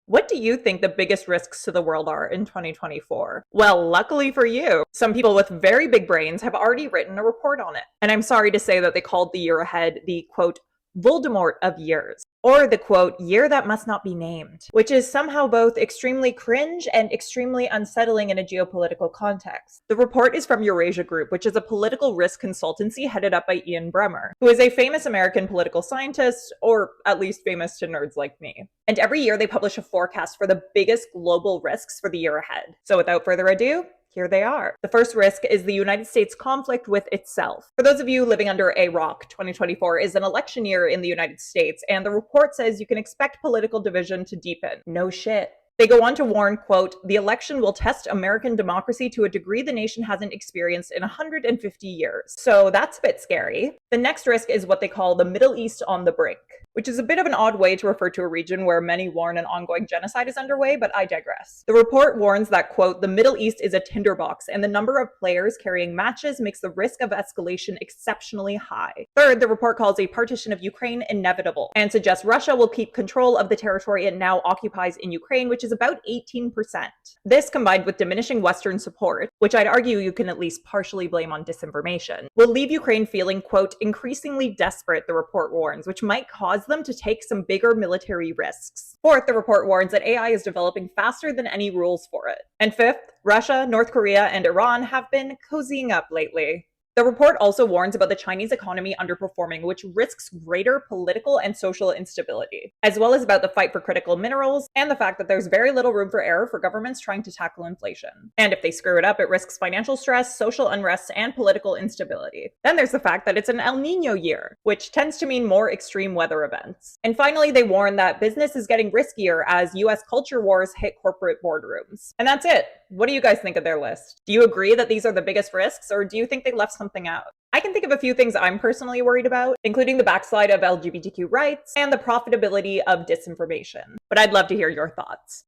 What do you think the biggest risks to the world are in 2024? Well, luckily for you, some people with very big brains have already written a report on it. And I'm sorry to say that they called the year ahead the quote, Voldemort of years, or the quote, year that must not be named, which is somehow both extremely cringe and extremely unsettling in a geopolitical context. The report is from Eurasia Group, which is a political risk consultancy headed up by Bremmer, who is a famous American political scientist, or at least famous to nerds like me. And every year they publish a forecast for the biggest global risks for the year ahead. So without further ado, here they are. The first risk is the United States conflict with itself. For those of you living under a rock, 2024 is an election year in the United States, and the report says you can expect political division to deepen. No shit. They go on to warn, quote, the election will test American democracy to a degree the nation hasn't experienced in 150 years. So that's a bit scary. The next risk is what they call the Middle East on the brink, which is a bit of an odd way to refer to a region where many warn an ongoing genocide is underway, but I digress. The report warns that, quote, the Middle East is a tinderbox, and the number of players carrying matches makes the risk of escalation exceptionally high. Third, the report calls a partition of Ukraine inevitable, and suggests Russia will keep control of the territory it now occupies in Ukraine, which is about 18%. This, combined with diminishing Western support, which I'd argue you can at least partially blame on disinformation, will leave Ukraine feeling, quote, increasingly desperate, the report warns, which might cause them to take some bigger military risks. Fourth, the report warns that AI is developing faster than any rules for it. And fifth, Russia, North Korea, and Iran have been cozying up lately. The report also warns about the Chinese economy underperforming, which risks greater political and social instability, as well as about the fight for critical minerals and the fact that there's very little room for error for governments trying to tackle inflation. And if they screw it up, it risks financial stress, social unrest, and political instability. Then there's the fact that it's an El Nino year, which tends to mean more extreme weather events. And finally, they warn that business is getting riskier as US culture wars hit corporate boardrooms. And that's it. What do you guys think of their list? Do you agree that these are the biggest risks, or do you think they left something out? I can think of a few things I'm personally worried about, including the backslide of LGBTQ rights and the profitability of disinformation. But I'd love to hear your thoughts.